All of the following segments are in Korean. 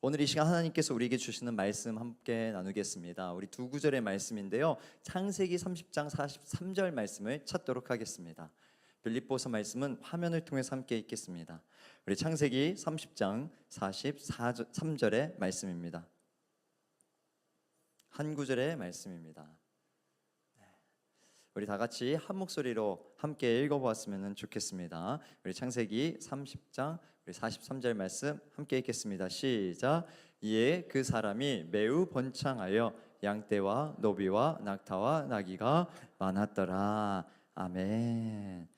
오늘 이 시간 하나님께서 우리에게 주시는 말씀 함께 나누겠습니다. 우리 두 구절의 말씀인데요, 창세기 30장 43절 말씀을 찾도록 하겠습니다. 빌립보서 말씀은 화면을 통해서 함께 읽겠습니다. 우리 창세기 30장 43절의 말씀입니다. 한 구절의 말씀입니다. 우리 다 같이 한 목소리로 함께 읽어보았으면 좋겠습니다. 우리 창세기 30장 우리 43절 말씀 함께 읽겠습니다. 시작. 이에 그 사람이 매우 번창하여 양떼와 노비와 낙타와 나귀가 많았더라. 아멘.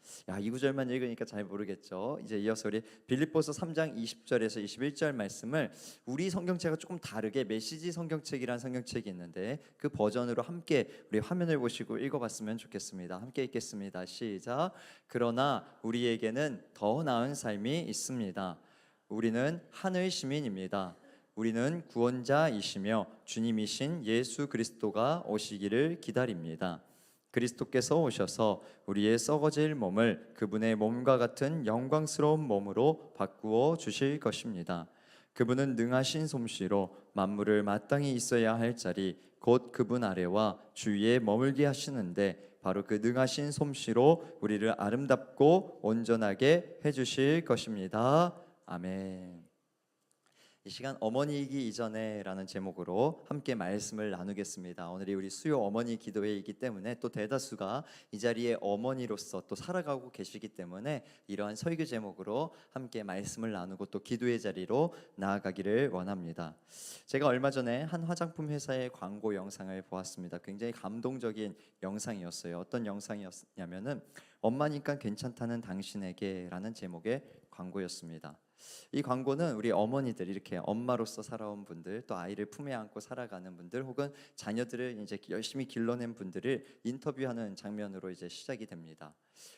이 구절만 읽으니까 잘 모르겠죠. 이제 이어서 우리 빌립보서 3장 20절에서 21절 말씀을 우리 성경책과 조금 다르게 메시지 성경책이라는 성경책이 있는데 그 버전으로 함께 우리 화면을 보시고 읽어봤으면 좋겠습니다. 함께 읽겠습니다. 시작. 그러나 우리에게는 더 나은 삶이 있습니다. 우리는 하늘 시민입니다. 우리는 구원자이시며 주님이신 예수 그리스도가 오시기를 기다립니다. 그리스도께서 오셔서 우리의 썩어질 몸을 그분의 몸과 같은 영광스러운 몸으로 바꾸어 주실 것입니다. 그분은 능하신 솜씨로 만물을 마땅히 있어야 할 자리 곧 그분 아래와 주위에 머물게 하시는데 바로 그 능하신 솜씨로 우리를 아름답고 온전하게 해주실 것입니다. 아멘. 이 시간 어머니이기 이전에라는 제목으로 함께 말씀을 나누겠습니다. 오늘이 우리 수요 어머니 기도회이기 때문에 또 대다수가 이 자리에 어머니로서 또 살아가고 계시기 때문에 이러한 설교 제목으로 함께 말씀을 나누고 또 기도의 자리로 나아가기를 원합니다. 제가 얼마 전에 한 화장품 회사의 광고 영상을 보았습니다. 굉장히 감동적인 영상이었어요. 어떤 영상이었냐면은 엄마니까 괜찮다는 당신에게라는 제목의 광고였습니다. 이 광고는 우리 어머니들, 이렇게 엄마로서 살아온 분들, 또 아이를 품에 안고 살아가는 분들, 혹은 자녀들을 이제 열심히 길러낸 분들을 인터뷰하는 장면으로 이제 시작이 됩니다.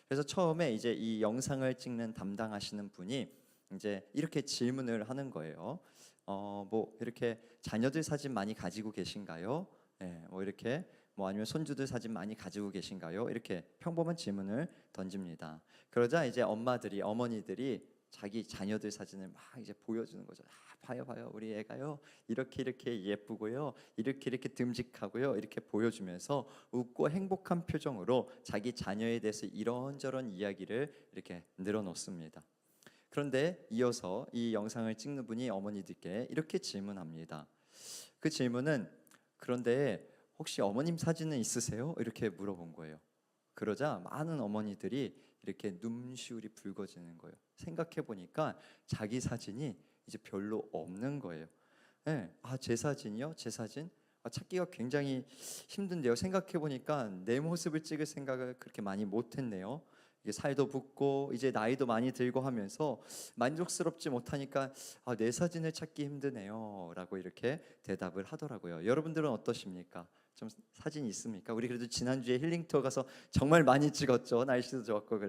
그래서 처음에 이제 이 영상을 찍는 담당하시는 분이 이제 이렇게 질문을 하는 거예요. 뭐 이렇게 자녀들 사진 많이 가지고 계신가요? 네, 뭐 이렇게 아니면 손주들 사진 많이 가지고 계신가요? 이렇게 평범한 질문을 던집니다. 그러자 이제 어머니들이 자기 자녀들 사진을 막 이제 보여주는 거죠. 봐요, 우리 애가요, 이렇게 예쁘고요, 이렇게 듬직하고요, 이렇게 보여주면서 웃고 행복한 표정으로 자기 자녀에 대해서 이런저런 이야기를 이렇게 늘어놓습니다. 그런데 이어서 이 영상을 찍는 분이 어머니들께 이렇게 질문합니다. 그 질문은, 그런데 혹시 어머님 사진은 있으세요? 이렇게 물어본 거예요. 그러자 많은 어머니들이 이렇게 눈시울이 붉어지는 거예요. 생각해 보니까 자기 사진이 이제 별로 없는 거예요. 네. 제 사진이요? 제 사진? 찾기가 굉장히 힘든데요. 생각해 보니까 내 모습을 찍을 생각을 그렇게 많이 못했네요. 이게 살도 붓고 이제 나이도 많이 들고 하면서 만족스럽지 못하니까 내 사진을 찾기 힘드네요 라고 이렇게 대답을 하더라고요. 여러분들은 어떠십니까? 좀 사진 있습니까? 우리 그래도 지난주에 힐링 투어 가서 정말 많이 찍었죠. 날씨도 좋았고.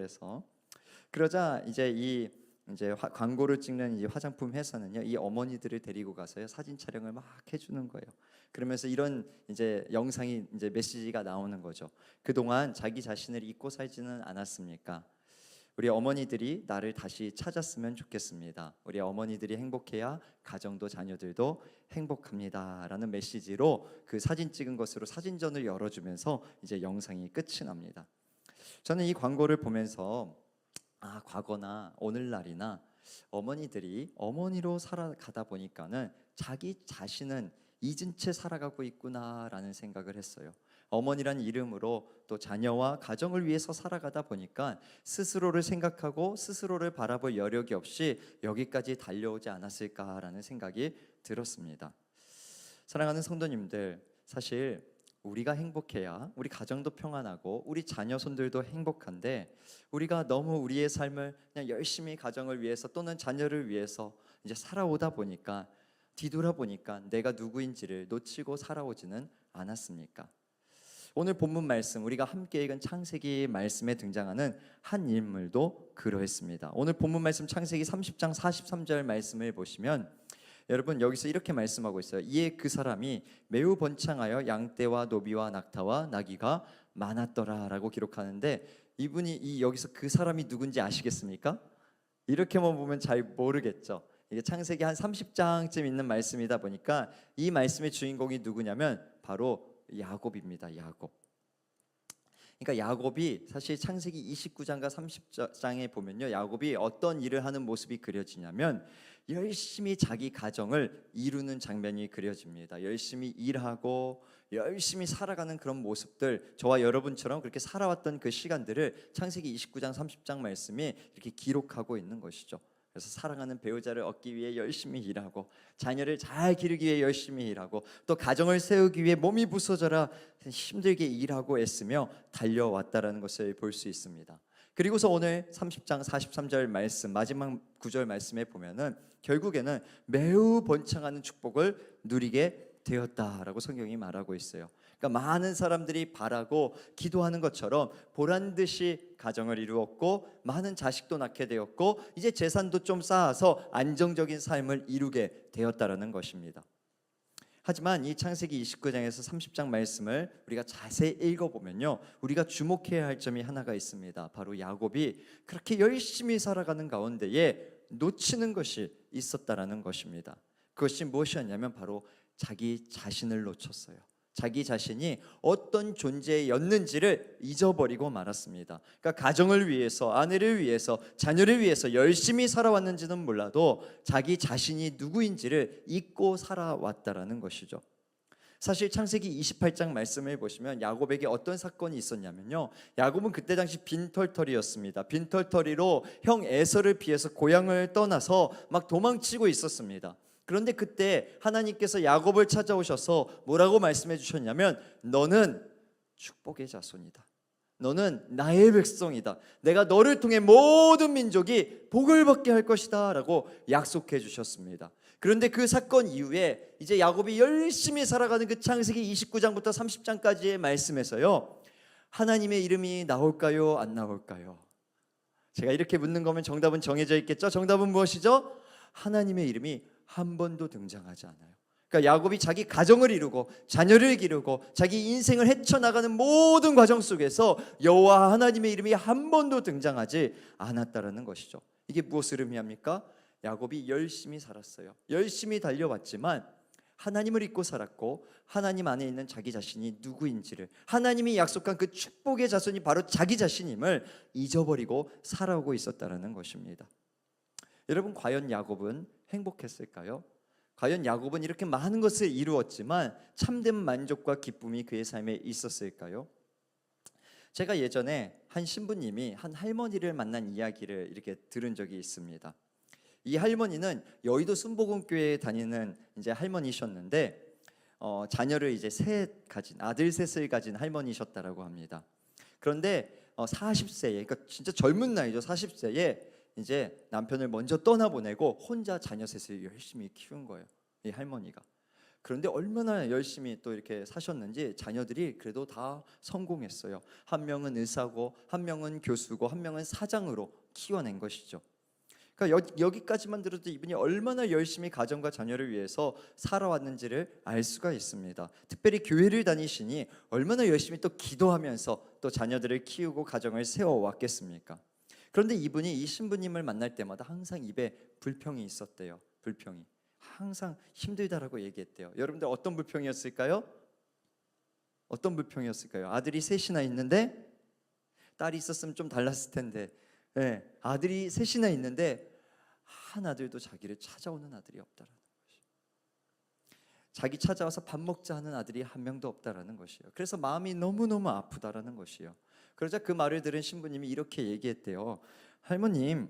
그러자 이제 광고를 찍는 이 화장품 회사는요, 이 어머니들을 데리고 가서요 사진 촬영을 막 해주는 거예요. 그러면서 이런 이제 영상이 이제 메시지가 나오는 거죠. 그동안 자기 자신을 잊고 살지는 않았습니까? 우리 어머니들이 나를 다시 찾았으면 좋겠습니다. 우리 어머니들이 행복해야 가정도 자녀들도 행복합니다 라는 메시지로 그 사진 찍은 것으로 사진전을 열어주면서 이제 영상이 끝이 납니다. 저는 이 광고를 보면서 과거나 오늘날이나 어머니들이 어머니로 살아가다 보니까는 자기 자신은 잊은 채 살아가고 있구나라는 생각을 했어요. 어머니란 이름으로 또 자녀와 가정을 위해서 살아가다 보니까 스스로를 생각하고 스스로를 바라볼 여력이 없이 여기까지 달려오지 않았을까라는 생각이 들었습니다. 사랑하는 성도님들, 사실 우리가 행복해야 우리 가정도 평안하고 우리 자녀 손들도 행복한데, 우리가 너무 우리의 삶을 그냥 열심히 가정을 위해서 또는 자녀를 위해서 이제 살아오다 보니까 뒤돌아보니까 내가 누구인지를 놓치고 살아오지는 않았습니까? 오늘 본문 말씀, 우리가 함께 읽은 창세기 말씀에 등장하는 한 인물도 그러했습니다. 오늘 본문 말씀 창세기 30장 43절 말씀을 보시면 여러분, 여기서 이렇게 말씀하고 있어요. 이에 그 사람이 매우 번창하여 양떼와 노비와 낙타와 나귀가 많았더라 라고 기록하는데, 이분이 여기서 그 사람이 누군지 아시겠습니까? 이렇게만 보면 잘 모르겠죠. 이게 창세기 한 30장쯤 있는 말씀이다 보니까 이 말씀의 주인공이 누구냐면 바로 야곱입니다. 야곱. 그러니까 야곱이 사실 창세기 29장과 30장에 보면요, 야곱이 어떤 일을 하는 모습이 그려지냐면 열심히 자기 가정을 이루는 장면이 그려집니다. 열심히 일하고 열심히 살아가는 그런 모습들, 저와 여러분처럼 그렇게 살아왔던 그 시간들을 창세기 29장 30장 말씀이 이렇게 기록하고 있는 것이죠. 그래서 사랑하는 배우자를 얻기 위해 열심히 일하고, 자녀를 잘 기르기 위해 열심히 일하고, 또 가정을 세우기 위해 몸이 부서져라 힘들게 일하고 애쓰며 달려왔다라는 것을 볼 수 있습니다. 그리고서 오늘 30장 43절 말씀 마지막 구절 말씀에 보면은 결국에는 매우 번창하는 축복을 누리게 되었다라고 성경이 말하고 있어요. 그러니까 많은 사람들이 바라고 기도하는 것처럼 보란듯이 가정을 이루었고, 많은 자식도 낳게 되었고, 이제 재산도 좀 쌓아서 안정적인 삶을 이루게 되었다라는 것입니다. 하지만 이 창세기 29장에서 30장 말씀을 우리가 자세히 읽어보면요, 우리가 주목해야 할 점이 하나가 있습니다. 바로 야곱이 그렇게 열심히 살아가는 가운데에 놓치는 것이 있었다라는 것입니다. 그것이 무엇이었냐면 바로 자기 자신을 놓쳤어요. 자기 자신이 어떤 존재였는지를 잊어버리고 말았습니다. 그러니까 가정을 위해서, 아내를 위해서, 자녀를 위해서 열심히 살아왔는지는 몰라도 자기 자신이 누구인지를 잊고 살아왔다라는 것이죠. 사실 창세기 28장 말씀을 보시면 야곱에게 어떤 사건이 있었냐면요, 야곱은 그때 당시 빈털터리였습니다. 빈털터리로 형 에서를 피해서 고향을 떠나서 막 도망치고 있었습니다. 그런데 그때 하나님께서 야곱을 찾아오셔서 뭐라고 말씀해 주셨냐면, 너는 축복의 자손이다. 너는 나의 백성이다. 내가 너를 통해 모든 민족이 복을 받게 할 것이다 라고 약속해 주셨습니다. 그런데 그 사건 이후에 이제 야곱이 열심히 살아가는 그 창세기 29장부터 30장까지의 말씀에서요, 하나님의 이름이 나올까요? 안 나올까요? 제가 이렇게 묻는 거면 정답은 정해져 있겠죠? 정답은 무엇이죠? 하나님의 이름이 한 번도 등장하지 않아요. 그러니까 야곱이 자기 가정을 이루고 자녀를 기르고 자기 인생을 헤쳐나가는 모든 과정 속에서 여호와 하나님의 이름이 한 번도 등장하지 않았다라는 것이죠. 이게 무엇을 의미합니까? 야곱이 열심히 살았어요. 열심히 달려왔지만 하나님을 잊고 살았고, 하나님 안에 있는 자기 자신이 누구인지를, 하나님이 약속한 그 축복의 자손이 바로 자기 자신임을 잊어버리고 살아오고 있었다라는 것입니다. 여러분, 과연 야곱은 행복했을까요? 과연 야곱은 이렇게 많은 것을 이루었지만 참된 만족과 기쁨이 그의 삶에 있었을까요? 제가 예전에 한 신부님이 한 할머니를 만난 이야기를 이렇게 들은 적이 있습니다. 이 할머니는 여의도 순복음교회에 다니는 이제 할머니셨는데, 자녀를 이제 셋 가진, 아들 셋을 가진 할머니셨다라고 합니다. 그런데 40세에, 그러니까 진짜 젊은 나이죠. 40세에 이제 남편을 먼저 떠나보내고 혼자 자녀 셋을 열심히 키운 거예요, 이 할머니가. 그런데 얼마나 열심히 또 이렇게 사셨는지 자녀들이 그래도 다 성공했어요. 한 명은 의사고, 한 명은 교수고, 한 명은 사장으로 키워낸 것이죠. 그러니까 여기까지만 들어도 이분이 얼마나 열심히 가정과 자녀를 위해서 살아왔는지를 알 수가 있습니다. 특별히 교회를 다니시니 얼마나 열심히 또 기도하면서 또 자녀들을 키우고 가정을 세워왔겠습니까? 그런데 이분이 이 신부님을 만날 때마다 항상 입에 불평이 있었대요. 불평이. 항상 힘들다라고 얘기했대요. 여러분들 어떤 불평이었을까요? 어떤 불평이었을까요? 아들이 셋이나 있는데, 딸이 있었으면 좀 달랐을 텐데, 네, 아들이 셋이나 있는데 한 아들도 자기를 찾아오는 아들이 없다라는 것이. 자기 찾아와서 밥 먹자 하는 아들이 한 명도 없다라는 것이에요. 그래서 마음이 너무너무 아프다라는 것이에요. 그러자 그 말을 들은 신부님이 이렇게 얘기했대요. 할머님,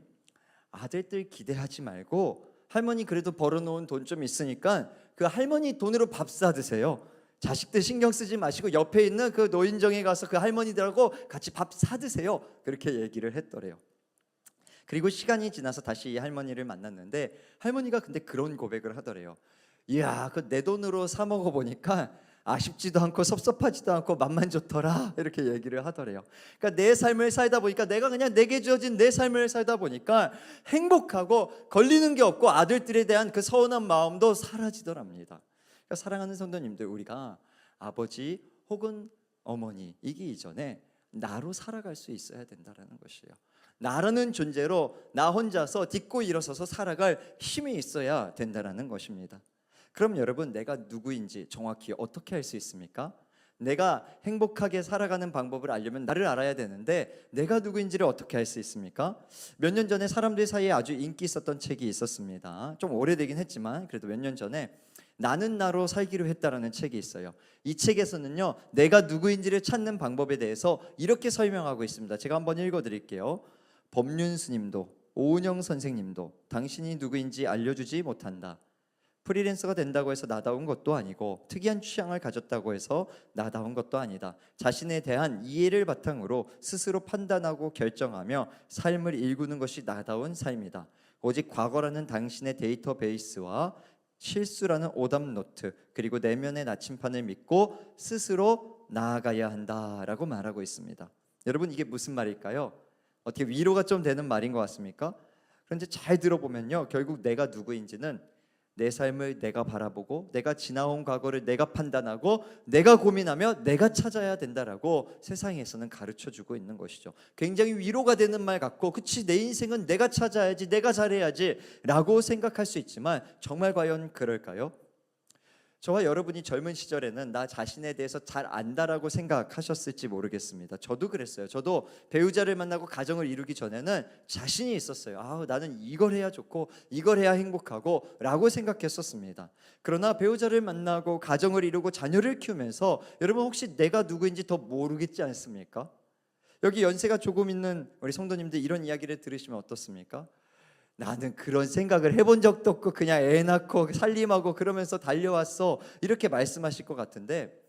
아들들 기대하지 말고 할머니 그래도 벌어놓은 돈 좀 있으니까 그 할머니 돈으로 밥 사드세요. 자식들 신경 쓰지 마시고 옆에 있는 그 노인정에 가서 그 할머니들하고 같이 밥 사드세요. 그렇게 얘기를 했더래요. 그리고 시간이 지나서 다시 이 할머니를 만났는데, 할머니가 근데 그런 고백을 하더래요. 이야, 그 내 돈으로 사 먹어 보니까 아쉽지도 않고 섭섭하지도 않고 맛만 좋더라, 이렇게 얘기를 하더래요. 그러니까 내 삶을 살다 보니까, 내가 그냥 내게 주어진 내 삶을 살다 보니까 행복하고 걸리는 게 없고 아들들에 대한 그 서운한 마음도 사라지더랍니다. 그러니까 사랑하는 성도님들, 우리가 아버지 혹은 어머니 이기 이전에 나로 살아갈 수 있어야 된다는 것이에요. 나라는 존재로 나 혼자서 딛고 일어서서 살아갈 힘이 있어야 된다는 것입니다. 그럼 여러분, 내가 누구인지 정확히 어떻게 알 수 있습니까? 내가 행복하게 살아가는 방법을 알려면 나를 알아야 되는데 내가 누구인지를 어떻게 알 수 있습니까? 몇 년 전에 사람들 사이에 아주 인기 있었던 책이 있었습니다. 좀 오래되긴 했지만 그래도 몇 년 전에 나는 나로 살기로 했다라는 책이 있어요. 이 책에서는요, 내가 누구인지를 찾는 방법에 대해서 이렇게 설명하고 있습니다. 제가 한번 읽어드릴게요. 법륜 스님도 오은영 선생님도 당신이 누구인지 알려주지 못한다. 프리랜서가 된다고 해서 나다운 것도 아니고 특이한 취향을 가졌다고 해서 나다운 것도 아니다. 자신에 대한 이해를 바탕으로 스스로 판단하고 결정하며 삶을 일구는 것이 나다운 삶이다. 오직 과거라는 당신의 데이터베이스와 실수라는 오답 노트 그리고 내면의 나침판을 믿고 스스로 나아가야 한다라고 말하고 있습니다. 여러분, 이게 무슨 말일까요? 어떻게 위로가 좀 되는 말인 것 같습니까? 그런데 잘 들어보면요, 결국 내가 누구인지는 내 삶을 내가 바라보고 내가 지나온 과거를 내가 판단하고 내가 고민하며 내가 찾아야 된다라고 세상에서는 가르쳐주고 있는 것이죠. 굉장히 위로가 되는 말 같고, 그치, 내 인생은 내가 찾아야지, 내가 잘해야지 라고 생각할 수 있지만 정말 과연 그럴까요? 저와 여러분이 젊은 시절에는 나 자신에 대해서 잘 안다라고 생각하셨을지 모르겠습니다. 저도 그랬어요. 저도 배우자를 만나고 가정을 이루기 전에는 자신이 있었어요. 나는 이걸 해야 좋고 이걸 해야 행복하고 라고 생각했었습니다. 그러나 배우자를 만나고 가정을 이루고 자녀를 키우면서 여러분, 혹시 내가 누구인지 더 모르겠지 않습니까? 여기 연세가 조금 있는 우리 성도님들 이런 이야기를 들으시면 어떻습니까? 나는 그런 생각을 해본 적도 없고 그냥 애 낳고 살림하고 그러면서 달려왔어, 이렇게 말씀하실 것 같은데,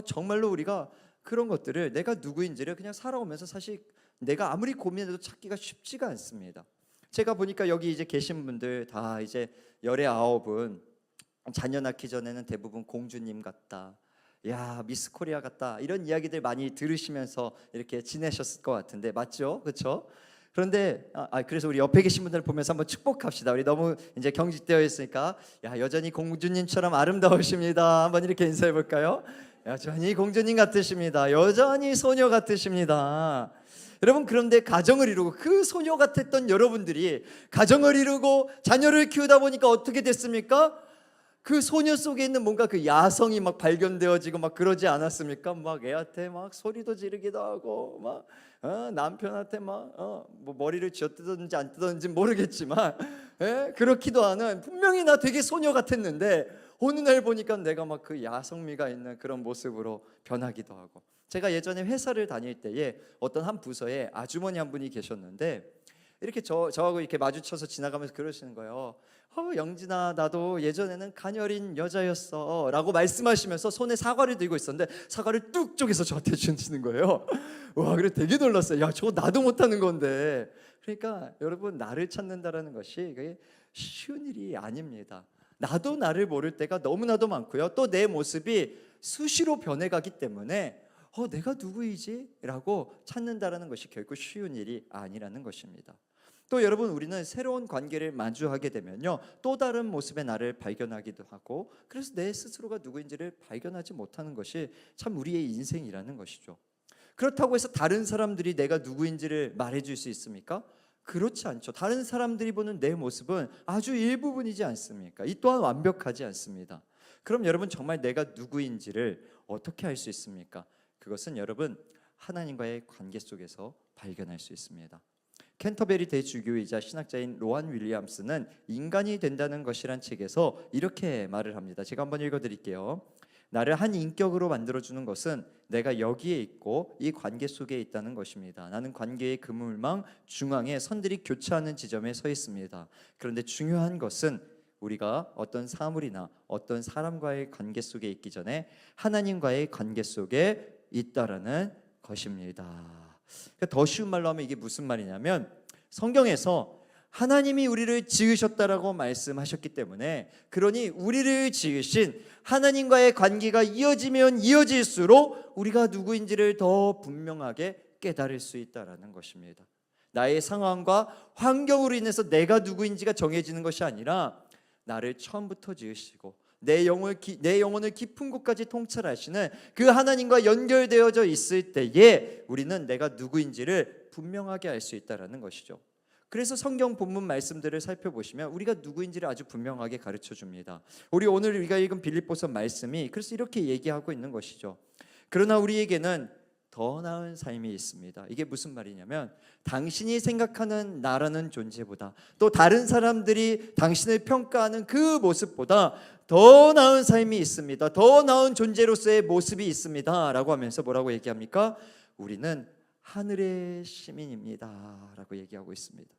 정말로 우리가 그런 것들을, 내가 누구인지를 그냥 살아오면서 사실 내가 아무리 고민해도 찾기가 쉽지가 않습니다. 제가 보니까 여기 이제 계신 분들 다 이제 19분 자녀 낳기 전에는 대부분 공주님 같다, 야 미스 코리아 같다, 이런 이야기들 많이 들으시면서 이렇게 지내셨을 것 같은데, 맞죠? 그렇죠? 그런데 그래서 우리 옆에 계신 분들 보면서 한번 축복합시다. 우리 너무 이제 경직되어 있으니까, 야 여전히 공주님처럼 아름다우십니다, 한번 이렇게 인사해 볼까요? 여전히 공주님 같으십니다. 여전히 소녀 같으십니다. 여러분, 그런데 가정을 이루고 그 소녀 같았던 여러분들이 가정을 이루고 자녀를 키우다 보니까 어떻게 됐습니까? 그 소녀 속에 있는 뭔가 그 야성이 막 발견되어지고 막 그러지 않았습니까? 막 애한테 막 소리도 지르기도 하고 막 남편한테 막 뭐 머리를 쥐어뜯었는지 안 뜯었는지 모르겠지만 그렇기도 하는, 분명히 나 되게 소녀 같았는데 어느 날 보니까 내가 막 그 야성미가 있는 그런 모습으로 변하기도 하고. 제가 예전에 회사를 다닐 때에 어떤 한 부서에 아주머니 한 분이 계셨는데 이렇게 저하고 이렇게 마주쳐서 지나가면서 그러시는 거예요. 영진아, 나도 예전에는 가녀린 여자였어 라고 말씀하시면서 손에 사과를 들고 있었는데 사과를 뚝 쪼개서 저한테 주시는 거예요. 와, 그래 되게 놀랐어요. 야, 저거 나도 못하는 건데. 그러니까 여러분, 나를 찾는다라는 것이 그게 쉬운 일이 아닙니다. 나도 나를 모를 때가 너무나도 많고요. 또 내 모습이 수시로 변해가기 때문에 내가 누구이지? 라고 찾는다라는 것이 결코 쉬운 일이 아니라는 것입니다. 또 여러분, 우리는 새로운 관계를 마주하게 되면요, 또 다른 모습의 나를 발견하기도 하고, 그래서 내 스스로가 누구인지를 발견하지 못하는 것이 참 우리의 인생이라는 것이죠. 그렇다고 해서 다른 사람들이 내가 누구인지를 말해줄 수 있습니까? 그렇지 않죠. 다른 사람들이 보는 내 모습은 아주 일부분이지 않습니까? 이 또한 완벽하지 않습니다. 그럼 여러분, 정말 내가 누구인지를 어떻게 알 수 있습니까? 그것은 여러분, 하나님과의 관계 속에서 발견할 수 있습니다. 캔터베리 대주교이자 신학자인 로안 윌리엄스는 인간이 된다는 것이란 책에서 이렇게 말을 합니다. 제가 한번 읽어드릴게요. 나를 한 인격으로 만들어주는 것은 내가 여기에 있고 이 관계 속에 있다는 것입니다. 나는 관계의 그물망 중앙에 선들이 교차하는 지점에 서 있습니다. 그런데 중요한 것은 우리가 어떤 사물이나 어떤 사람과의 관계 속에 있기 전에 하나님과의 관계 속에 있다라는 것입니다. 더 쉬운 말로 하면 이게 무슨 말이냐면, 성경에서 하나님이 우리를 지으셨다라고 말씀하셨기 때문에, 그러니 우리를 지으신 하나님과의 관계가 이어지면 이어질수록 우리가 누구인지를 더 분명하게 깨달을 수 있다라는 것입니다. 나의 상황과 환경으로 인해서 내가 누구인지가 정해지는 것이 아니라 나를 처음부터 지으시고 내 영혼을 깊은 곳까지 통찰하시는 그 하나님과 연결되어져 있을 때에 우리는 내가 누구인지를 분명하게 알 수 있다라는 것이죠. 그래서 성경 본문 말씀들을 살펴보시면 우리가 누구인지를 아주 분명하게 가르쳐 줍니다. 오늘 우리가 읽은 빌립보서 말씀이 그래서 이렇게 얘기하고 있는 것이죠. 그러나 우리에게는 더 나은 삶이 있습니다. 이게 무슨 말이냐면 당신이 생각하는 나라는 존재보다 또 다른 사람들이 당신을 평가하는 그 모습보다 더 나은 삶이 있습니다. 더 나은 존재로서의 모습이 있습니다 라고 하면서 뭐라고 얘기합니까? 우리는 하늘의 시민입니다 라고 얘기하고 있습니다.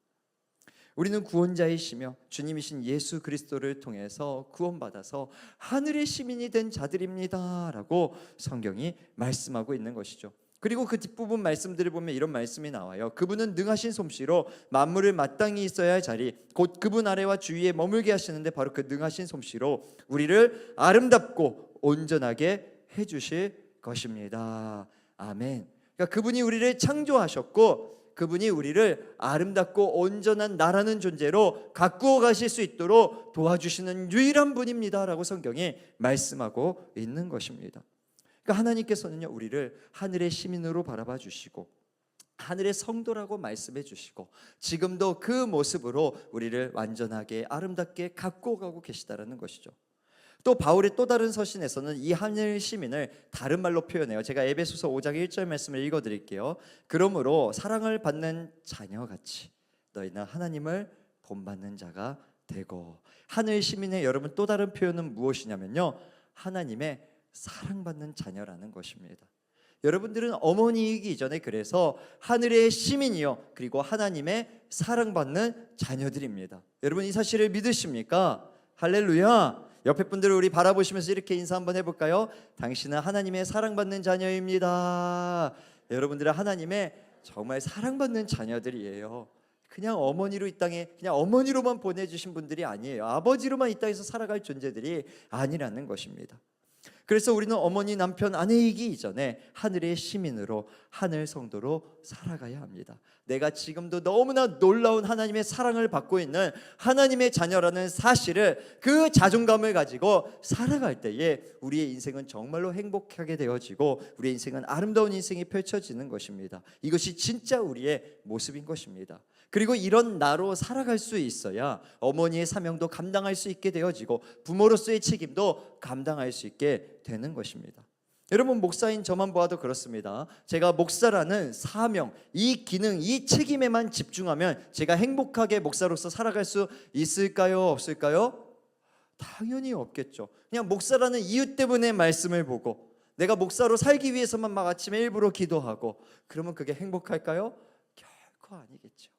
우리는 구원자이시며 주님이신 예수 그리스도를 통해서 구원받아서 하늘의 시민이 된 자들입니다 라고 성경이 말씀하고 있는 것이죠. 그리고 그 뒷부분 말씀들을 보면 이런 말씀이 나와요. 그분은 능하신 솜씨로 만물을 마땅히 있어야 할 자리 곧 그분 아래와 주위에 머물게 하시는데 바로 그 능하신 솜씨로 우리를 아름답고 온전하게 해주실 것입니다. 아멘. 그러니까 그분이 우리를 창조하셨고 그분이 우리를 아름답고 온전한 나라는 존재로 가꾸어 가실 수 있도록 도와주시는 유일한 분입니다 라고 성경이 말씀하고 있는 것입니다. 그러니까 하나님께서는요 우리를 하늘의 시민으로 바라봐 주시고 하늘의 성도라고 말씀해 주시고 지금도 그 모습으로 우리를 완전하게 아름답게 가꾸어 가고 계시다라는 것이죠. 또 바울의 또 다른 서신에서는 이 하늘 시민을 다른 말로 표현해요. 제가 에베소서 5장 1절 말씀을 읽어드릴게요. 그러므로 사랑을 받는 자녀같이 너희는 하나님을 본받는 자가 되고. 하늘 시민의 여러분 또 다른 표현은 무엇이냐면요 하나님의 사랑받는 자녀라는 것입니다. 여러분들은 어머니이기 이전에 그래서 하늘의 시민이요 그리고 하나님의 사랑받는 자녀들입니다. 여러분 이 사실을 믿으십니까? 할렐루야. 옆에 분들을 우리 바라보시면서 이렇게 인사 한번 해볼까요? 당신은 하나님의 사랑받는 자녀입니다. 여러분들은 하나님의 정말 사랑받는 자녀들이에요. 그냥 어머니로 이 땅에 그냥 어머니로만 보내주신 분들이 아니에요. 아버지로만 이 땅에서 살아갈 존재들이 아니라는 것입니다. 그래서 우리는 어머니, 남편, 아내이기 이전에 하늘의 시민으로 하늘 성도로 살아가야 합니다. 내가 지금도 너무나 놀라운 하나님의 사랑을 받고 있는 하나님의 자녀라는 사실을 그 자존감을 가지고 살아갈 때에 우리의 인생은 정말로 행복하게 되어지고 우리의 인생은 아름다운 인생이 펼쳐지는 것입니다. 이것이 진짜 우리의 모습인 것입니다. 그리고 이런 나로 살아갈 수 있어야 어머니의 사명도 감당할 수 있게 되어지고 부모로서의 책임도 감당할 수 있게 되는 것입니다. 여러분 목사인 저만 보아도 그렇습니다. 제가 목사라는 사명, 이 기능, 이 책임에만 집중하면 제가 행복하게 목사로서 살아갈 수 있을까요? 없을까요? 당연히 없겠죠. 그냥 목사라는 이유 때문에 말씀을 보고 내가 목사로 살기 위해서만 막 아침에 일부러 기도하고 그러면 그게 행복할까요? 결코 아니겠죠.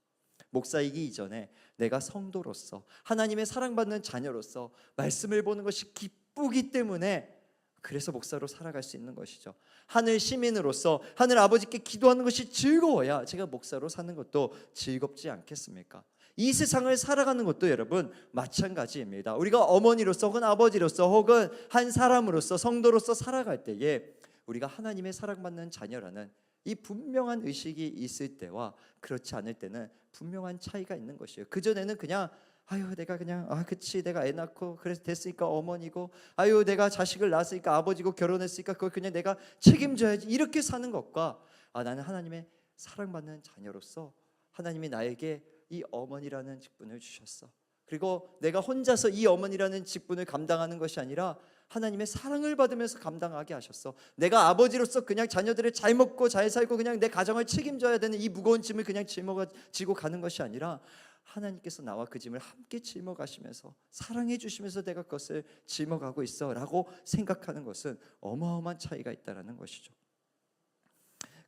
목사이기 이전에 내가 성도로서 하나님의 사랑받는 자녀로서 말씀을 보는 것이 기쁘기 때문에 그래서 목사로 살아갈 수 있는 것이죠. 하늘 시민으로서 하늘 아버지께 기도하는 것이 즐거워야 제가 목사로 사는 것도 즐겁지 않겠습니까? 이 세상을 살아가는 것도 여러분 마찬가지입니다. 우리가 어머니로서 혹은 아버지로서 혹은 한 사람으로서 성도로서 살아갈 때에 우리가 하나님의 사랑받는 자녀라는 이 분명한 의식이 있을 때와 그렇지 않을 때는 분명한 차이가 있는 것이에요. 그전에는 그냥 아유 내가 그냥 그치 내가 애 낳고 그래서 됐으니까 어머니고 아유 내가 자식을 낳았으니까 아버지고 결혼했으니까 그걸 그냥 내가 책임져야지 이렇게 사는 것과 나는 하나님의 사랑받는 자녀로서 하나님이 나에게 이 어머니라는 직분을 주셨어. 그리고 내가 혼자서 이 어머니라는 직분을 감당하는 것이 아니라 하나님의 사랑을 받으면서 감당하게 하셨어. 내가 아버지로서 그냥 자녀들을 잘 먹고 잘 살고 그냥 내 가정을 책임져야 되는 이 무거운 짐을 그냥 짊어지고 가는 것이 아니라 하나님께서 나와 그 짐을 함께 짊어가시면서 사랑해 주시면서 내가 그것을 짊어가고 있어 라고 생각하는 것은 어마어마한 차이가 있다는 것이죠.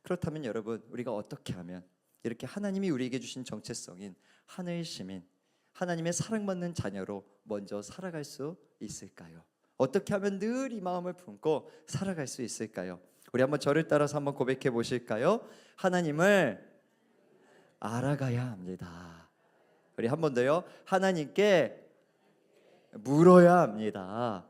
그렇다면 여러분 우리가 어떻게 하면 이렇게 하나님이 우리에게 주신 정체성인 하늘 시민 하나님의 사랑받는 자녀로 먼저 살아갈 수 있을까요? 어떻게 하면 늘 이 마음을 품고 살아갈 수 있을까요? 우리 한번 저를 따라서 한번 고백해 보실까요? 하나님을 알아가야 합니다. 우리 한 번 더요. 하나님께 물어야 합니다.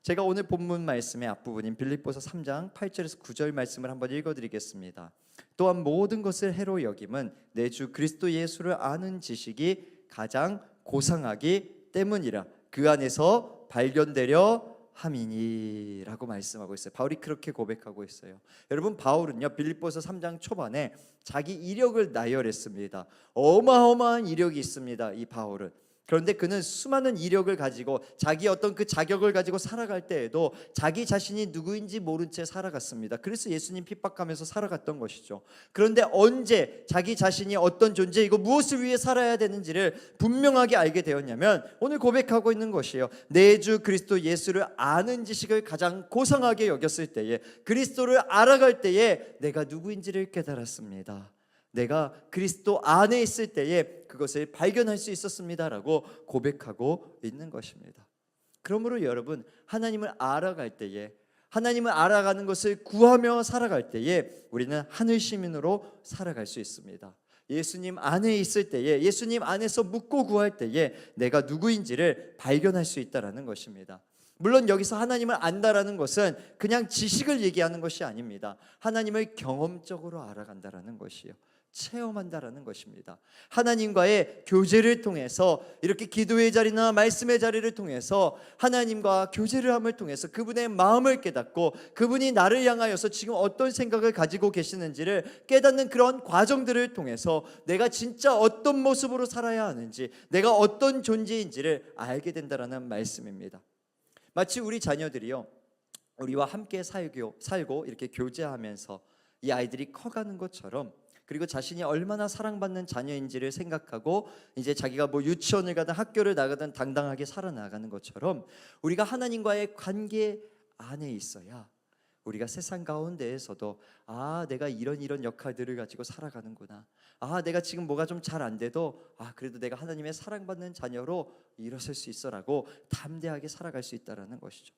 제가 오늘 본문 말씀의 앞부분인 빌립보서 3장 8절에서 9절 말씀을 한번 읽어드리겠습니다. 또한 모든 것을 해로 여김은 내 주 그리스도 예수를 아는 지식이 가장 고상하기 때문이라 그 안에서 발견되려 함이니라고 말씀하고 있어요. 바울이 그렇게 고백하고 있어요. 여러분, 바울은요 빌립보서 3장 초반에 자기 이력을 나열했습니다. 어마어마한 이력이 있습니다, 이 바울은. 그런데 그는 수많은 이력을 가지고 자기 어떤 그 자격을 가지고 살아갈 때에도 자기 자신이 누구인지 모른 채 살아갔습니다. 그래서 예수님 핍박하면서 살아갔던 것이죠. 그런데 언제 자기 자신이 어떤 존재이고 무엇을 위해 살아야 되는지를 분명하게 알게 되었냐면 오늘 고백하고 있는 것이에요. 내 주 그리스도 예수를 아는 지식을 가장 고상하게 여겼을 때에, 그리스도를 알아갈 때에 내가 누구인지를 깨달았습니다. 내가 그리스도 안에 있을 때에 그것을 발견할 수 있었습니다라고 고백하고 있는 것입니다. 그러므로 여러분, 하나님을 알아갈 때에, 하나님을 알아가는 것을 구하며 살아갈 때에 우리는 하늘 시민으로 살아갈 수 있습니다. 예수님 안에 있을 때에, 예수님 안에서 묻고 구할 때에 내가 누구인지를 발견할 수 있다라는 것입니다. 물론 여기서 하나님을 안다라는 것은 그냥 지식을 얘기하는 것이 아닙니다. 하나님을 경험적으로 알아간다라는 것이요, 체험한다라는 것입니다. 하나님과의 교제를 통해서, 이렇게 기도의 자리나 말씀의 자리를 통해서 하나님과 교제를 함을 통해서 그분의 마음을 깨닫고 그분이 나를 향하여서 지금 어떤 생각을 가지고 계시는지를 깨닫는 그런 과정들을 통해서 내가 진짜 어떤 모습으로 살아야 하는지, 내가 어떤 존재인지를 알게 된다라는 말씀입니다. 마치 우리 자녀들이요, 우리와 함께 살고 이렇게 교제하면서 이 아이들이 커가는 것처럼, 그리고 자신이 얼마나 사랑받는 자녀인지를 생각하고 이제 자기가 뭐 유치원을 가든 학교를 나가든 당당하게 살아나가는 것처럼, 우리가 하나님과의 관계 안에 있어야 우리가 세상 가운데에서도 내가 이런 역할들을 가지고 살아가는구나, 내가 지금 뭐가 좀 잘 안 돼도 그래도 내가 하나님의 사랑받는 자녀로 일어설 수 있어라고 담대하게 살아갈 수 있다라는 것이죠.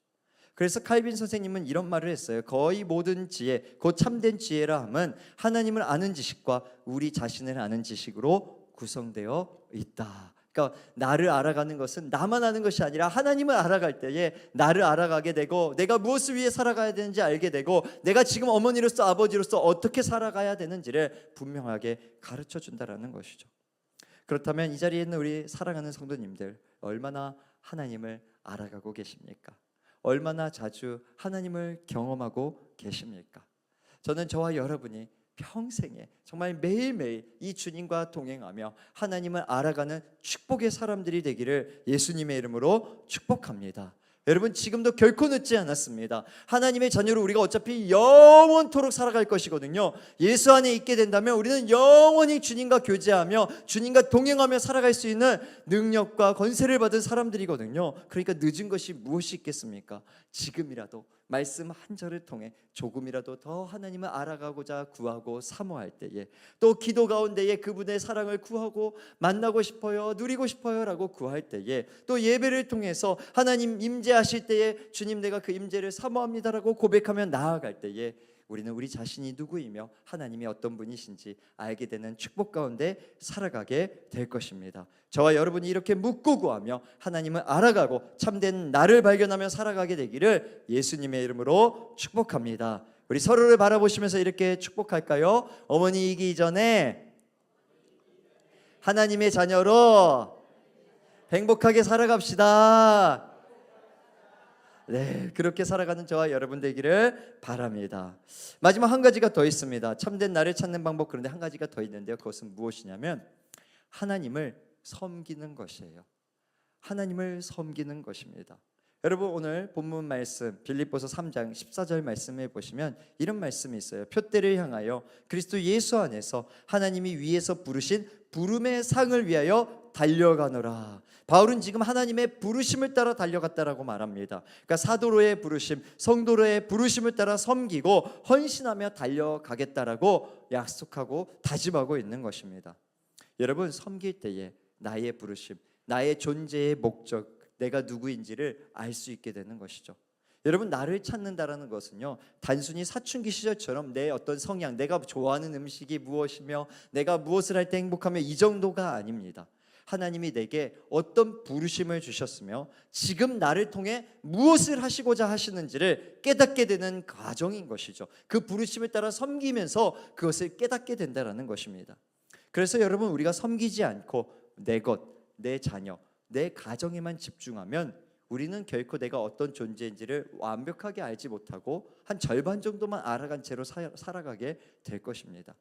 그래서 칼빈 선생님은 이런 말을 했어요. 거의 모든 지혜, 곧 참된 지혜라 함은 하나님을 아는 지식과 우리 자신을 아는 지식으로 구성되어 있다. 그러니까 나를 알아가는 것은 나만 아는 것이 아니라 하나님을 알아갈 때에 나를 알아가게 되고, 내가 무엇을 위해 살아가야 되는지 알게 되고, 내가 지금 어머니로서 아버지로서 어떻게 살아가야 되는지를 분명하게 가르쳐 준다라는 것이죠. 그렇다면 이 자리에 있는 우리 사랑하는 성도님들, 얼마나 하나님을 알아가고 계십니까? 얼마나 자주 하나님을 경험하고 계십니까? 저는 저와 여러분이 평생에 정말 매일매일 이 주님과 동행하며 하나님을 알아가는 축복의 사람들이 되기를 예수님의 이름으로 축복합니다. 여러분, 지금도 결코 늦지 않았습니다. 하나님의 자녀로 우리가 어차피 영원토록 살아갈 것이거든요. 예수 안에 있게 된다면 우리는 영원히 주님과 교제하며 주님과 동행하며 살아갈 수 있는 능력과 권세를 받은 사람들이거든요. 그러니까 늦은 것이 무엇이 있겠습니까? 지금이라도 말씀 한 절을 통해 조금이라도 더 하나님을 알아가고자 구하고 사모할 때에, 또 기도 가운데에 그분의 사랑을 구하고 만나고 싶어요, 누리고 싶어요 라고 구할 때에, 또 예배를 통해서 하나님 임재하실 때에 주님 내가 그 임재를 사모합니다 라고 고백하며 나아갈 때에 우리는 우리 자신이 누구이며 하나님이 어떤 분이신지 알게 되는 축복 가운데 살아가게 될 것입니다. 저와 여러분이 이렇게 묻고 구하며 하나님을 알아가고 참된 나를 발견하며 살아가게 되기를 예수님의 이름으로 축복합니다. 우리 서로를 바라보시면서 이렇게 축복할까요? 어머니이기 전에 하나님의 자녀로 행복하게 살아갑시다. 네, 그렇게 살아가는 저와 여러분 되기를 바랍니다. 마지막 한 가지가 더 있습니다. 참된 나를 찾는 방법. 그런데 한 가지가 더 있는데요, 그것은 무엇이냐면 하나님을 섬기는 것이에요. 하나님을 섬기는 것입니다. 여러분, 오늘 본문 말씀 빌립보서 3장 14절 말씀에 보시면 이런 말씀이 있어요. 표대를 향하여 그리스도 예수 안에서 하나님이 위에서 부르신 부름의 상을 위하여 달려가노라. 바울은 지금 하나님의 부르심을 따라 달려갔다라고 말합니다. 그러니까 사도로의 부르심, 성도로의 부르심을 따라 섬기고 헌신하며 달려가겠다라고 약속하고 다짐하고 있는 것입니다. 여러분, 섬길 때에 나의 부르심, 나의 존재의 목적, 내가 누구인지를 알 수 있게 되는 것이죠. 여러분, 나를 찾는다라는 것은요, 단순히 사춘기 시절처럼 내 어떤 성향, 내가 좋아하는 음식이 무엇이며 내가 무엇을 할 때 행복하며 이 정도가 아닙니다. 하나님이 내게 어떤 부르심을 주셨으며 지금 나를 통해 무엇을 하시고자 하시는지를 깨닫게 되는 과정인 것이죠. 그 부르심을 따라 섬기면서 그것을 깨닫게 된다는 것입니다. 그래서 여러분, 우리가 섬기지 않고 내 것, 내 자녀, 내 가정에만 집중하면 우리는 결코 내가 어떤 존재인지를 완벽하게 알지 못하고 한 절반 정도만 알아간 채로 살아가게 될 것입니다.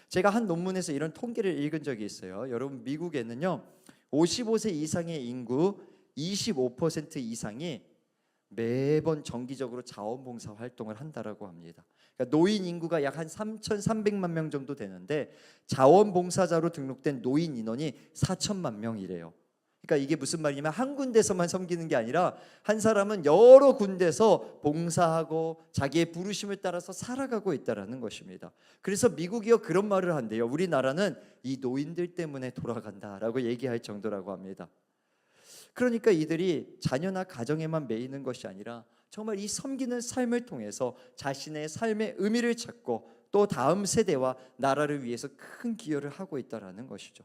제가 한 논문에서 이런 통계를 읽은 적이 있어요. 여러분, 미국에는요 55세 이상의 인구 25% 이상이 매번 정기적으로 자원봉사 활동을 한다라고 합니다. 그러니까 노인 인구가 약 한 3,300만 명 정도 되는데 자원봉사자로 등록된 노인 인원이 4천만 명이래요. 그러니까 이게 무슨 말이냐면 한 군데서만 섬기는 게 아니라 한 사람은 여러 군데서 봉사하고 자기의 부르심을 따라서 살아가고 있다라는 것입니다. 그래서 미국이요 그런 말을 한대요. 우리나라는 이 노인들 때문에 돌아간다라고 얘기할 정도라고 합니다. 그러니까 이들이 자녀나 가정에만 매이는 것이 아니라 정말 이 섬기는 삶을 통해서 자신의 삶의 의미를 찾고 또 다음 세대와 나라를 위해서 큰 기여를 하고 있다라는 것이죠.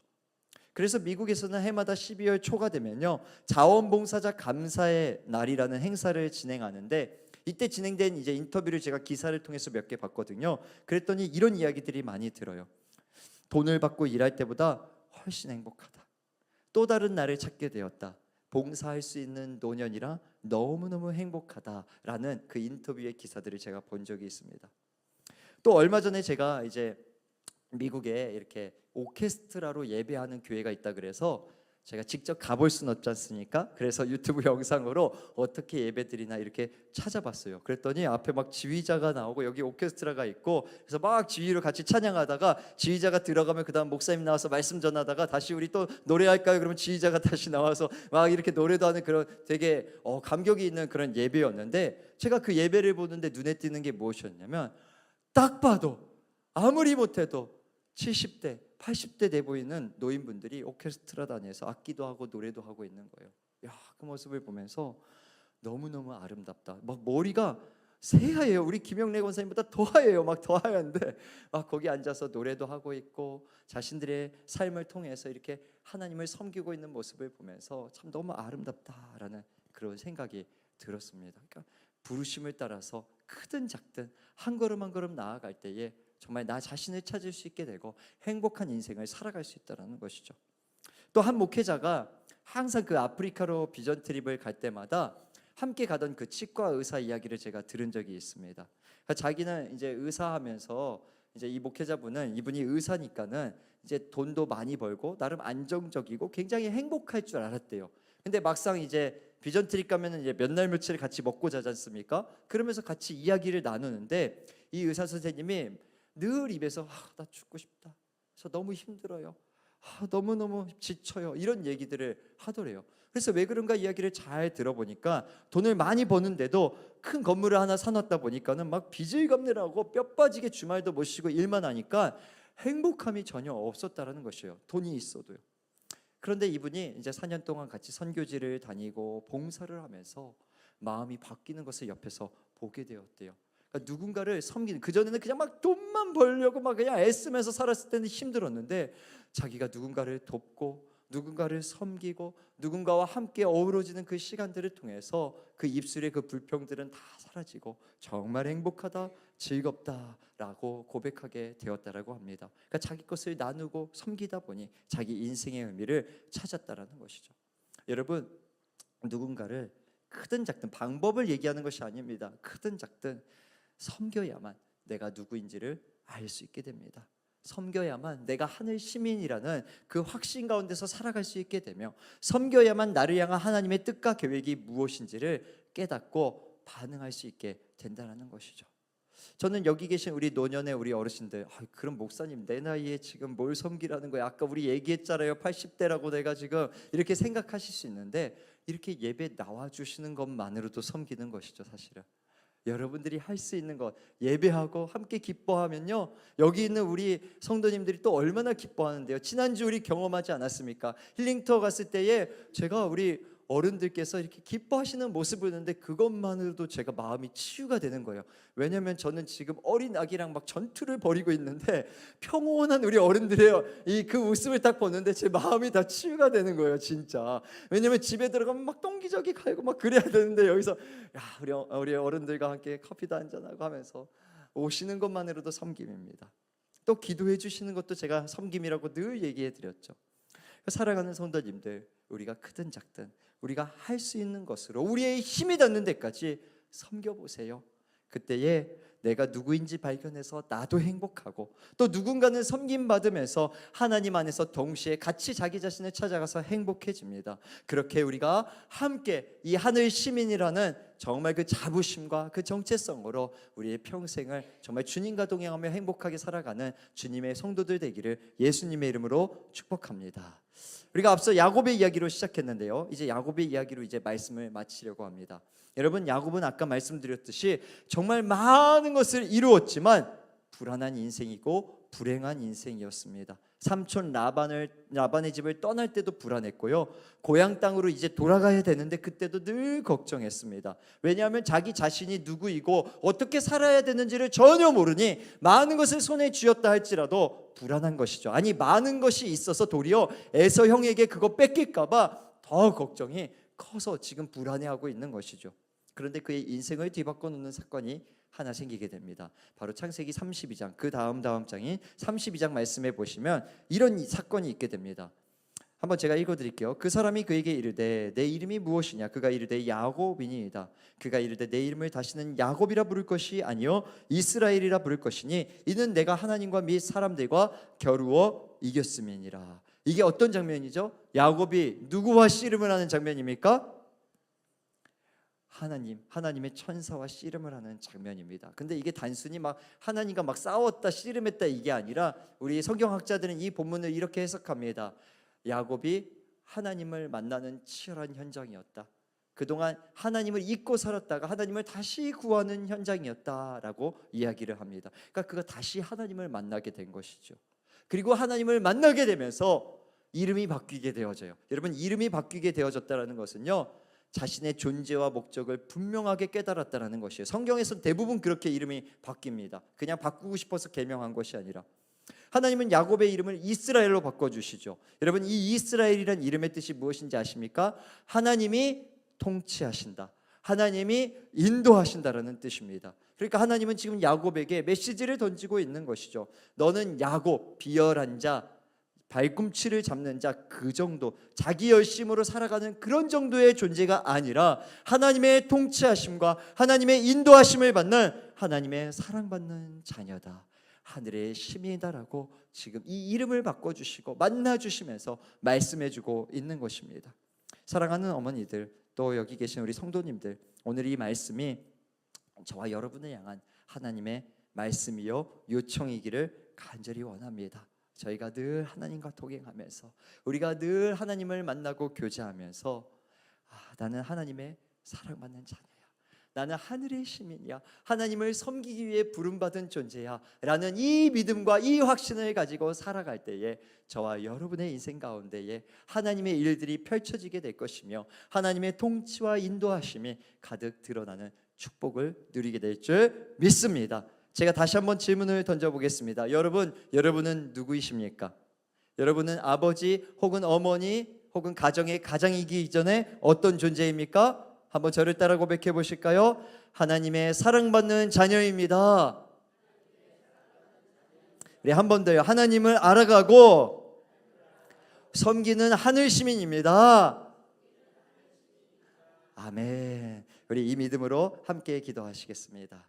그래서 미국에서는 해마다 12월 초가 되면요 자원봉사자 감사의 날이라는 행사를 진행하는데, 이때 진행된 이제 인터뷰를 제가 기사를 통해서 몇 개 봤거든요. 그랬더니 이런 이야기들이 많이 들어요. 돈을 받고 일할 때보다 훨씬 행복하다. 또 다른 나를 찾게 되었다. 봉사할 수 있는 노년이라 너무너무 행복하다라는 그 인터뷰의 기사들을 제가 본 적이 있습니다. 또 얼마 전에 제가 이제 미국에 이렇게 오케스트라로 예배하는 교회가 있다 그래서 제가 직접 가볼 수는 없지 않습니까? 그래서 유튜브 영상으로 어떻게 예배드리나 이렇게 찾아봤어요. 그랬더니 앞에 막 지휘자가 나오고 여기 오케스트라가 있고, 그래서 막 지휘로 같이 찬양하다가 지휘자가 들어가면 그 다음 목사님 나와서 말씀 전하다가 다시 우리 또 노래할까요? 그러면 지휘자가 다시 나와서 막 이렇게 노래도 하는 그런 되게 감격이 있는 그런 예배였는데, 제가 그 예배를 보는데 눈에 띄는 게 무엇이었냐면 딱 봐도 아무리 못해도 70대, 80대 돼 보이는 노인분들이 오케스트라 단에서 악기도 하고 노래도 하고 있는 거예요. 야, 그 모습을 보면서 너무너무 아름답다. 막 머리가 새하얘요. 우리 김영래 권사님보다 더 하얘요. 막 더 하얀데 막 거기 앉아서 노래도 하고 있고 자신들의 삶을 통해서 이렇게 하나님을 섬기고 있는 모습을 보면서 참 너무 아름답다라는 그런 생각이 들었습니다. 그러니까 부르심을 따라서 크든 작든 한 걸음 한 걸음 나아갈 때에 정말 나 자신을 찾을 수 있게 되고 행복한 인생을 살아갈 수 있다는 것이죠. 또 한 목회자가 항상 그 아프리카로 비전 트립을 갈 때마다 함께 가던 그 치과 의사 이야기를 제가 들은 적이 있습니다. 그러니까 자기는 이제 의사하면서 이제 이 목회자분은 이분이 의사니까는 이제 돈도 많이 벌고 나름 안정적이고 굉장히 행복할 줄 알았대요. 근데 막상 이제 비전 트립 가면은 이제 몇 날 며칠 같이 먹고 자지 않습니까? 그러면서 같이 이야기를 나누는데 이 의사 선생님이 늘 입에서 나 죽고 싶다. 저 너무 힘들어요. 너무너무 지쳐요. 이런 얘기들을 하더래요. 그래서 왜 그런가 이야기를 잘 들어보니까 돈을 많이 버는데도 큰 건물을 하나 사놨다 보니까는 막 빚을 갚느라고 뼈 빠지게 주말도 못 쉬고 일만 하니까 행복함이 전혀 없었다라는 것이에요. 돈이 있어도요. 그런데 이분이 이제 4년 동안 같이 선교지를 다니고 봉사를 하면서 마음이 바뀌는 것을 옆에서 보게 되었대요. 그러니까 누군가를 섬기는, 그전에는 그냥 막 돈만 벌려고 막 그냥 애쓰면서 살았을 때는 힘들었는데 자기가 누군가를 돕고 누군가를 섬기고 누군가와 함께 어우러지는 그 시간들을 통해서 그 입술의 그 불평들은 다 사라지고 정말 행복하다, 즐겁다라고 고백하게 되었다라고 합니다. 그러니까 자기 것을 나누고 섬기다 보니 자기 인생의 의미를 찾았다라는 것이죠. 여러분, 누군가를 크든 작든 방법을 얘기하는 것이 아닙니다. 크든 작든 섬겨야만 내가 누구인지를 알 수 있게 됩니다. 섬겨야만 내가 하늘 시민이라는 그 확신 가운데서 살아갈 수 있게 되며, 섬겨야만 나를 향한 하나님의 뜻과 계획이 무엇인지를 깨닫고 반응할 수 있게 된다는 것이죠. 저는 여기 계신 우리 노년의 우리 어르신들, 그럼 목사님 내 나이에 지금 뭘 섬기라는 거야? 아까 우리 얘기했잖아요. 80대라고 내가 지금 이렇게 생각하실 수 있는데, 이렇게 예배 나와주시는 것만으로도 섬기는 것이죠. 사실은 여러분들이 할 수 있는 것, 예배하고 함께 기뻐하면요, 여기 있는 우리 성도님들이 또 얼마나 기뻐하는데요. 지난주 우리 경험하지 않았습니까? 힐링 투어 갔을 때에 제가 우리 어른들께서 이렇게 기뻐하시는 모습을 보는데 그것만으로도 제가 마음이 치유가 되는 거예요. 왜냐하면 저는 지금 어린 아기랑 막 전투를 벌이고 있는데 평온한 우리 어른들의 이 그 웃음을 딱 보는데 제 마음이 다 치유가 되는 거예요, 진짜. 왜냐하면 집에 들어가면 막 똥기저귀 갈고 막 그래야 되는데 여기서 우리 어른들과 함께 커피도 한잔하고 하면서 오시는 것만으로도 섬김입니다. 또 기도해 주시는 것도 제가 섬김이라고 늘 얘기해 드렸죠. 사랑하는 성도님들, 우리가 크든 작든 우리가 할 수 있는 것으로 우리의 힘이 닿는 데까지 섬겨보세요. 그때에 내가 누구인지 발견해서 나도 행복하고, 또 누군가는 섬김받으면서 하나님 안에서 동시에 같이 자기 자신을 찾아가서 행복해집니다. 그렇게 우리가 함께 이 하늘 시민이라는 정말 그 자부심과 그 정체성으로 우리의 평생을 정말 주님과 동행하며 행복하게 살아가는 주님의 성도들 되기를 예수님의 이름으로 축복합니다. 우리가 앞서 야곱의 이야기로 시작했는데요, 이제 야곱의 이야기로 이제 말씀을 마치려고 합니다. 여러분, 야곱은 아까 말씀드렸듯이 정말 많은 것을 이루었지만 불안한 인생이고 불행한 인생이었습니다. 삼촌 라반의 집을 떠날 때도 불안했고요, 고향 땅으로 이제 돌아가야 되는데 그때도 늘 걱정했습니다. 왜냐하면 자기 자신이 누구이고 어떻게 살아야 되는지를 전혀 모르니 많은 것을 손에 쥐었다 할지라도 불안한 것이죠. 아니, 많은 것이 있어서 도리어 에서 형에게 그거 뺏길까 봐 더 걱정이 커서 지금 불안해하고 있는 것이죠. 그런데 그의 인생을 뒤바꿔 놓는 사건이 하나 생기게 됩니다. 바로 창세기 32장, 그 다음 장인 32장 말씀에 보시면 이런 사건이 있게 됩니다. 한번 제가 읽어드릴게요. 그 사람이 그에게 이르되 내 이름이 무엇이냐? 그가 이르되 야곱이니이다. 그가 이르되 내 이름을 다시는 야곱이라 부를 것이 아니요 이스라엘이라 부를 것이니 이는 내가 하나님과 및 사람들과 겨루어 이겼음이니라. 이게 어떤 장면이죠? 야곱이 누구와 씨름을 하는 장면입니까? 하나님의 천사와 씨름을 하는 장면입니다. 근데 이게 단순히 막 하나님과 막 싸웠다 씨름했다 이게 아니라 우리 성경학자들은 이 본문을 이렇게 해석합니다. 야곱이 하나님을 만나는 치열한 현장이었다. 그동안 하나님을 잊고 살았다가 하나님을 다시 구하는 현장이었다라고 이야기를 합니다. 그러니까 그가 다시 하나님을 만나게 된 것이죠. 그리고 하나님을 만나게 되면서 이름이 바뀌게 되어져요. 여러분, 이름이 바뀌게 되어졌다는 것은요, 자신의 존재와 목적을 분명하게 깨달았다는 것이에요. 성경에서는 대부분 그렇게 이름이 바뀝니다. 그냥 바꾸고 싶어서 개명한 것이 아니라 하나님은 야곱의 이름을 이스라엘로 바꿔주시죠. 여러분, 이 이스라엘이란 이름의 뜻이 무엇인지 아십니까? 하나님이 통치하신다, 하나님이 인도하신다라는 뜻입니다. 그러니까 하나님은 지금 야곱에게 메시지를 던지고 있는 것이죠. 너는 야곱, 비열한 자, 발꿈치를 잡는 자, 그 정도, 자기 열심으로 살아가는 그런 정도의 존재가 아니라 하나님의 통치하심과 하나님의 인도하심을 받는 하나님의 사랑받는 자녀다, 하늘의 시민이다라고 지금 이 이름을 바꿔주시고 만나주시면서 말씀해주고 있는 것입니다. 사랑하는 어머니들, 또 여기 계신 우리 성도님들, 오늘 이 말씀이 저와 여러분을 향한 하나님의 말씀이요 요청이기를 간절히 원합니다. 저희가 늘 하나님과 동행하면서, 우리가 늘 하나님을 만나고 교제하면서, 나는 하나님의 사랑받는 자녀야, 나는 하늘의 시민이야, 하나님을 섬기기 위해 부름받은 존재야 라는 이 믿음과 이 확신을 가지고 살아갈 때에 저와 여러분의 인생 가운데에 하나님의 일들이 펼쳐지게 될 것이며 하나님의 통치와 인도하심이 가득 드러나는 축복을 누리게 될 줄 믿습니다. 제가 다시 한번 질문을 던져보겠습니다. 여러분은 누구이십니까? 여러분은 아버지 혹은 어머니 혹은 가정의 가장이기 이전에 어떤 존재입니까? 한번 저를 따라 고백해 보실까요? 하나님의 사랑받는 자녀입니다. 우리 한 번 더요. 하나님을 알아가고 섬기는 하늘 시민입니다. 아멘. 우리 이 믿음으로 함께 기도하시겠습니다.